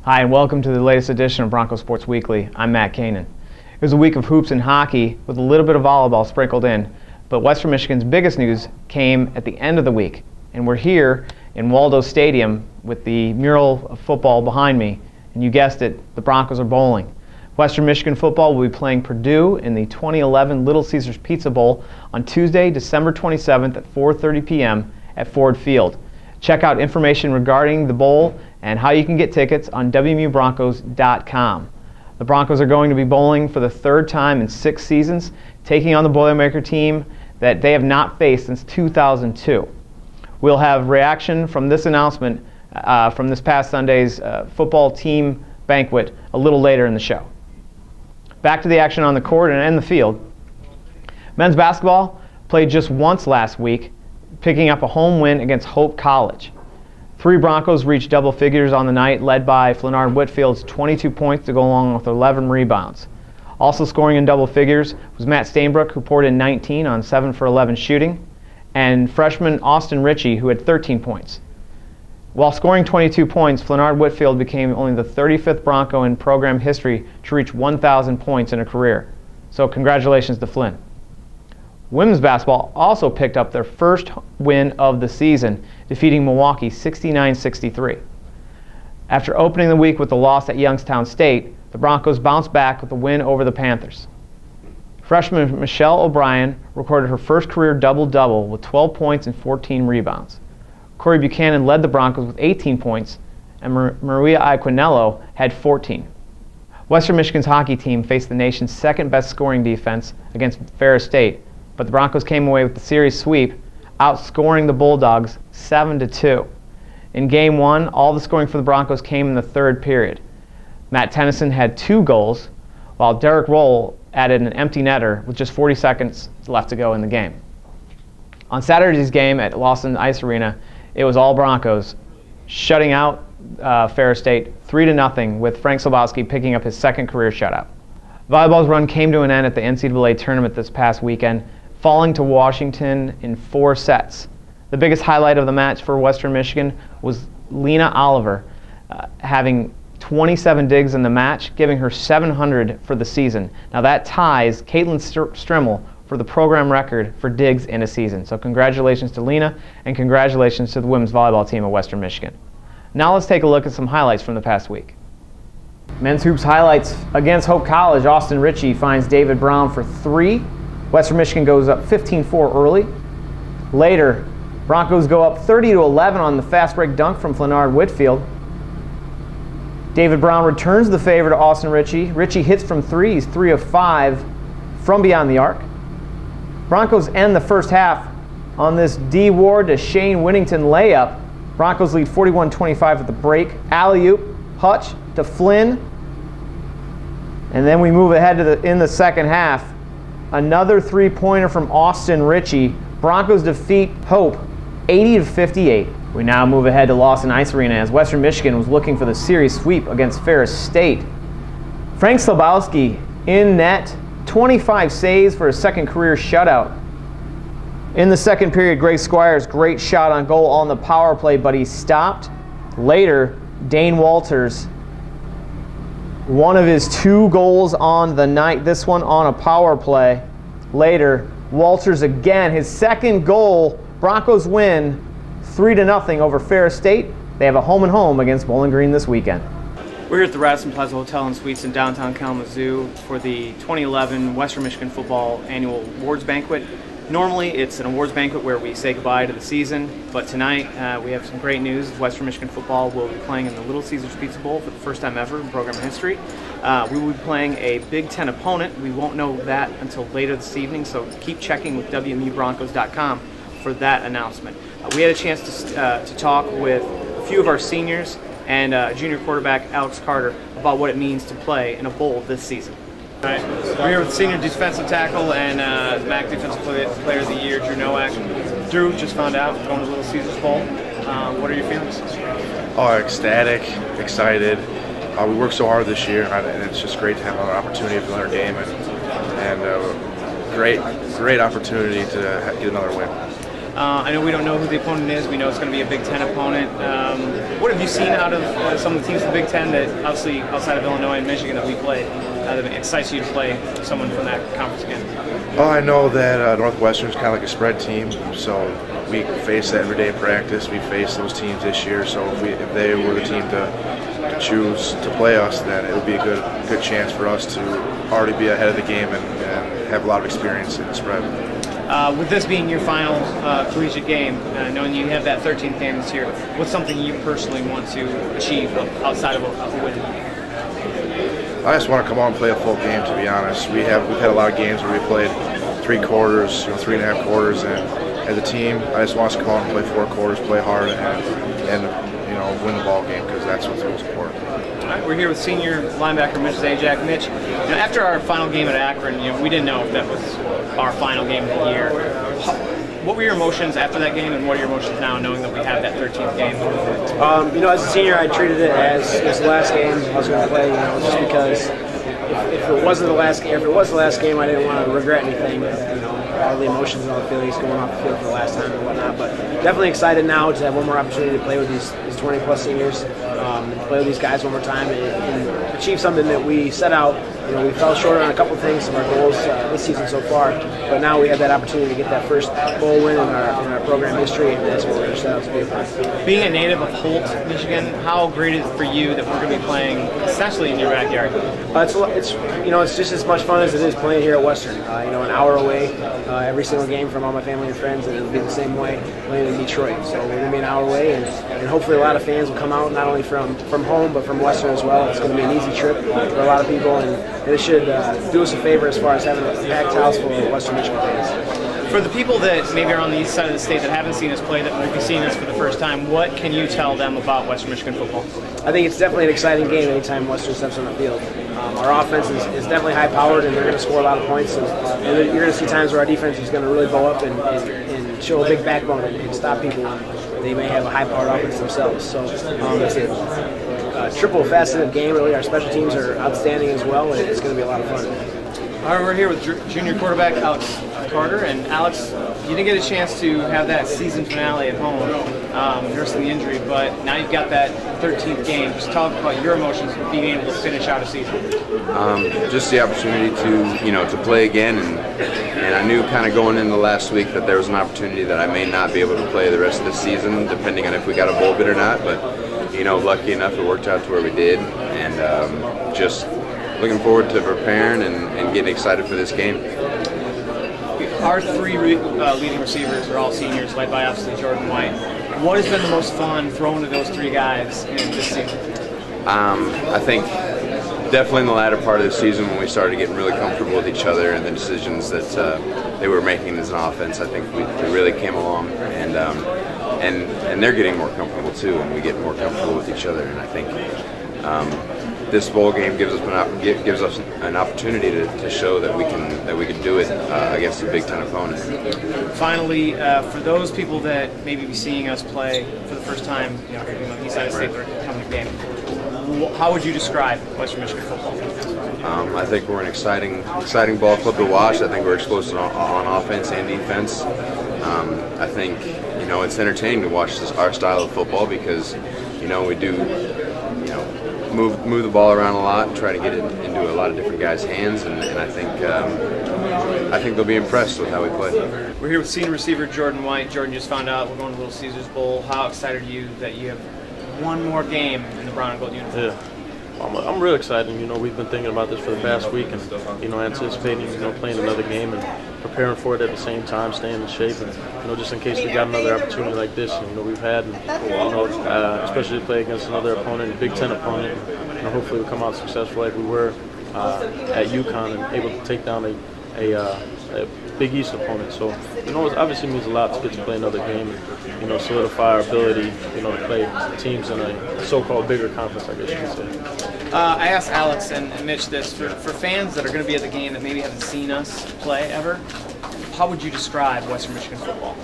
Hi, and welcome to the latest edition of Bronco Sports Weekly. I'm Matt Kanan. It was a week of hoops and hockey with a little bit of volleyball sprinkled in, but Western Michigan's biggest news came at the end of the week, and we're here in Waldo Stadium with the mural of football behind me, and you guessed it, the Broncos are bowling. Western Michigan football will be playing Purdue in the 2011 Little Caesars Pizza Bowl on Tuesday, December 27th at 4:30 p.m. at Ford Field. Check out information regarding the bowl and how you can get tickets on WMUBroncos.com. The Broncos are going to be bowling for the third time in 6 seasons, taking on the Boilermaker team that they have not faced since 2002. We'll have reaction from this announcement from this past Sunday's football team banquet a little later in the show. Back to the action on the court and in the field. Men's basketball played just once last week, picking up a home win against Hope College. 3 Broncos reached double figures on the night, led by Flenard Whitfield's 22 points to go along with 11 rebounds. Also scoring in double figures was Matt Stainbrook, who poured in 19 on 7 for 11 shooting, and freshman Austin Ritchie, who had 13 points. While scoring 22 points, Flenard Whitfield became only the 35th Bronco in program history to reach 1,000 points in a career. So congratulations to Flynn. Women's basketball also picked up their first win of the season, defeating Milwaukee 69-63. After opening the week with a loss at Youngstown State, the Broncos bounced back with a win over the Panthers. Freshman Michelle O'Brien recorded her first career double-double with 12 points and 14 rebounds. Corey Buchanan led the Broncos with 18 points, and Maria Iaquinello had 14. Western Michigan's hockey team faced the nation's second-best scoring defense against Ferris State, but the Broncos came away with the series sweep, outscoring the Bulldogs 7-2. In Game 1, all the scoring for the Broncos came in the third period. Matt Tennyson had 2 goals, while Derek Roll added an empty netter with just 40 seconds left to go in the game. On Saturday's game at Lawson Ice Arena, it was all Broncos, shutting out Ferris State 3-0 with Frank Slabowski picking up his second career shutout. Volleyball's run came to an end at the NCAA tournament this past weekend, falling to Washington in 4 sets. The biggest highlight of the match for Western Michigan was Lena Oliver having 27 digs in the match, giving her 700 for the season. Now that ties Caitlin Strimmel for the program record for digs in a season. So congratulations to Lena, and congratulations to the women's volleyball team of Western Michigan. Now let's take a look at some highlights from the past week. Men's hoops highlights against Hope College. Austin Ritchie finds David Brown for 3. Western Michigan goes up 15-4 early. Later, Broncos go up 30-11 on the fast break dunk from Flenard Whitfield. David Brown returns the favor to Austin Ritchie. Ritchie hits from 3. He's 3 of 5 from beyond the arc. Broncos end the first half on this D. Ward to Shane Winnington layup. Broncos lead 41-25 at the break. Alley-oop, Hutch to Flynn. And then we move ahead to in the second half. Another 3-pointer from Austin Ritchie. Broncos defeat Hope 80-58. We now move ahead to Lawson Ice Arena as Western Michigan was looking for the series sweep against Ferris State. Frank Slabowski in net, 25 saves for his second career shutout. In the second period, Greg Squires, great shot on goal on the power play, but he stopped. Later, Dane Walters, one of his 2 goals on the night, this one on a power play. Later, Walters again, his second goal. Broncos win 3-0 over Ferris State. They have a home-and-home against Bowling Green this weekend. We're here at the Radisson Plaza Hotel and Suites in downtown Kalamazoo for the 2011 Western Michigan Football Annual Awards Banquet. Normally, it's an awards banquet where we say goodbye to the season, but tonight we have some great news. Western Michigan football will be playing in the Little Caesars Pizza Bowl for the first time ever in program history. We will be playing a Big Ten opponent. We won't know that until later this evening, so keep checking with WMUBroncos.com for that announcement. We had a chance to talk with a few of our seniors and junior quarterback Alex Carter about what it means to play in a bowl this season. All right, we're here with senior defensive tackle and MAC Defensive Player of the Year, Drew Nowak. Drew just found out going to the Little Caesars Bowl. What are your feelings? Oh, ecstatic, excited. We worked so hard this year, and it's just great to have another opportunity to learn a game, and great opportunity to get another win. I know we don't know who the opponent is. We know it's going to be a Big Ten opponent. What have you seen out of some of the teams in the Big Ten that, obviously, outside of Illinois and Michigan that we played, that excites you to play someone from that conference again? Well, I know that Northwestern is kind of like a spread team, so we face that every day in practice. We face those teams this year, so if they were the team to choose to play us, then it would be a good chance for us to already be ahead of the game and have a lot of experience in the spread. With this being your final collegiate game, knowing you have that 13th game this year, what's something you personally want to achieve outside of a win? I just want to come out and play a full game, to be honest. We've had a lot of games where we played 3 quarters, 3.5 quarters, and as a team, I just want us to come out and play 4 quarters, play hard, and win the ball game, because that's what's most important. All right, we're here with senior linebacker Mitch Zajac. Mitch, after our final game at Akron, we didn't know if that was our final game of the year. What were your emotions after that game, and what are your emotions now, knowing that we have that 13th game? As a senior, I treated it as the last game I was going to play. Just because if it wasn't the last game, if it was the last game, I didn't want to regret anything. All the emotions and all the feelings going off the field for the last time and whatnot. But definitely excited now to have one more opportunity to play with these 20-plus seniors, play with these guys one more time, and achieve something that we set out. We fell short on a couple things of our goals this season so far, but now we have that opportunity to get that first bowl win in our program history, and that's what we're set out to do. Being a native of Holt, Michigan, how great is it for you that we're going to be playing essentially in your backyard? It's just as much fun as it is playing here at Western. An hour away every single game from all my family and friends, and it'll be the same way playing in Detroit. So we're going to be an hour away, and hopefully a lot of fans will come out, not only from home but from Western as well. It's going to be an easy trip for a lot of people, and it should do us a favor as far as having a packed house full of Western Michigan fans. For the people that maybe are on the east side of the state that haven't seen us play, that might be seeing us for the first time, what can you tell them about Western Michigan football? I think it's definitely an exciting game anytime Western steps on the field. Our offense is definitely high-powered, and they're going to score a lot of points. And you're going to see times where our defense is going to really bow up and show a big backbone and stop people when they may have a high-powered offense themselves. So it's a triple-faceted game, really. Our special teams are outstanding as well, and it's going to be a lot of fun. All right, we're here with junior quarterback Alex Carter. And Alex, you didn't get a chance to have that season finale at home, nursing the injury, but now you've got that 13th game. Just talk about your emotions of being able to finish out a season. Just the opportunity to play again, and I knew kind of going into last week that there was an opportunity that I may not be able to play the rest of the season, depending on if we got a bowl bid or not. But lucky enough, it worked out to where we did, and just looking forward to preparing and getting excited for this game. Our 3 leading receivers are all seniors, led by obviously Jordan White. What has been the most fun throwing to those 3 guys in this season? I think definitely in the latter part of the season when we started getting really comfortable with each other and the decisions that they were making as an offense. I think we really came along, and they're getting more comfortable too, and we get more comfortable with each other. And I think this bowl game gives us an opportunity to show that we can do it against a Big Ten opponent. Finally, for those people that maybe be seeing us play for the first time, on the east side of the state, they're coming to the game. How would you describe Western Michigan football? I think we're an exciting ball club to watch. I think we're explosive on offense and defense. I think it's entertaining to watch our style of football because we do move the ball around a lot and try to get it into a lot of different guys' hands, and I think they'll be impressed with how we play. We're here with senior receiver Jordan White. Jordan, just found out we're going to Little Caesars Bowl. How excited are you that you have one more game in the brown and gold uniform? Yeah. I'm real excited. We've been thinking about this for the past week, and anticipating playing another game and preparing for it at the same time, staying in shape, and just in case we got another opportunity like this. We've had, especially to play against another opponent, a Big Ten opponent. Hopefully we come out successful like we were at UConn and able to take down a Big East opponent. So it obviously means a lot to get to play another game and solidify our ability to play teams in a so-called bigger conference, I guess you could say. I asked Alex and Mitch this, for fans that are going to be at the game that maybe haven't seen us play ever, how would you describe Western Michigan football?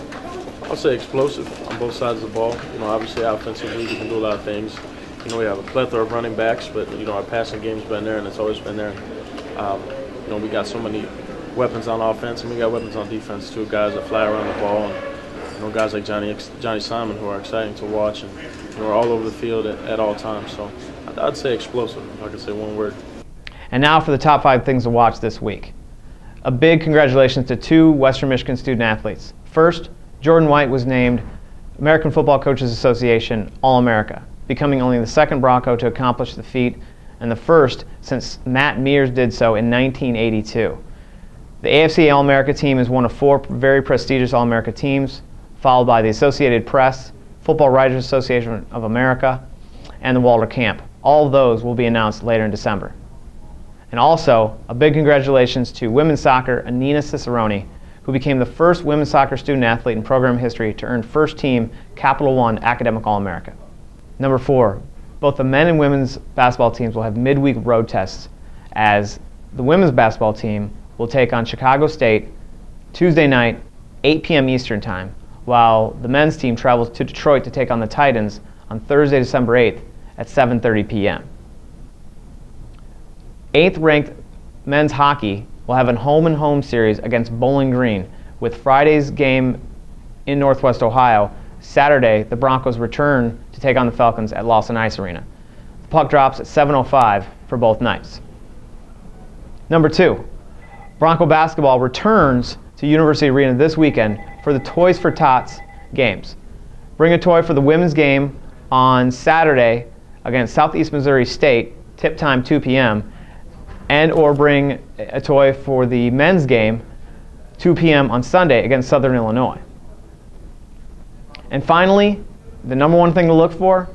I'll say explosive on both sides of the ball. Obviously offensively we can do a lot of things. We have a plethora of running backs, but our passing game's been there and it's always been there. We got so many weapons on offense and we got weapons on defense too, guys that fly around the ball. And, guys like Johnny Simon, who are exciting to watch and are all over the field at all times. So I'd say explosive, if I could say one word. And now for the top 5 things to watch this week. A big congratulations to 2 Western Michigan student athletes. First, Jordan White was named American Football Coaches Association All-America, becoming only the 2nd Bronco to accomplish the feat and the first since Matt Mears did so in 1982. The AFC All-America team is one of 4 very prestigious All-America teams, followed by the Associated Press, Football Writers Association of America, and the Walter Camp. All of those will be announced later in December. And also, a big congratulations to women's soccer Anina Cicerone, who became the first women's soccer student athlete in program history to earn first team Capital One Academic All-America. Number 4, both the men and women's basketball teams will have midweek road tests, as the women's basketball team will take on Chicago State Tuesday night, 8 p.m. Eastern Time, while the men's team travels to Detroit to take on the Titans on Thursday, December 8th at 7:30 p.m. 8th-ranked men's hockey will have a home-and-home series against Bowling Green, with Friday's game in Northwest Ohio. Saturday, the Broncos return to take on the Falcons at Lawson Ice Arena. The puck drops at 7:05 for both nights. Number 2, Bronco basketball returns to University Arena this weekend for the Toys for Tots games. Bring a toy for the women's game on Saturday against Southeast Missouri State, tip time 2 p.m., and or bring a toy for the men's game 2 p.m. on Sunday against Southern Illinois. And finally, the number 1 thing to look for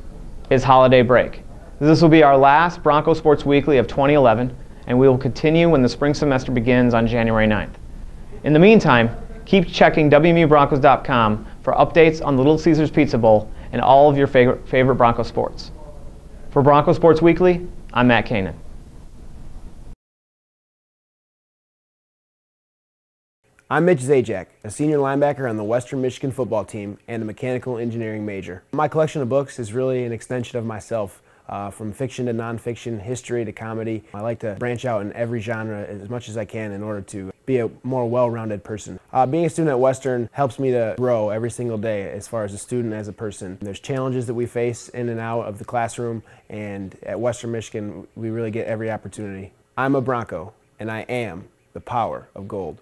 is holiday break. This will be our last Bronco Sports Weekly of 2011, and we will continue when the spring semester begins on January 9th. In the meantime, keep checking WMUBroncos.com for updates on the Little Caesars Pizza Bowl and all of your favorite Bronco sports. For Bronco Sports Weekly, I'm Matt Kanan. I'm Mitch Zajac, a senior linebacker on the Western Michigan football team and a mechanical engineering major. My collection of books is really an extension of myself, from fiction to nonfiction, history to comedy. I like to branch out in every genre as much as I can in order to be a more well-rounded person. Being a student at Western helps me to grow every single day as far as a student, as a person. There's challenges that we face in and out of the classroom, and at Western Michigan we really get every opportunity. I'm a Bronco, and I am the power of gold.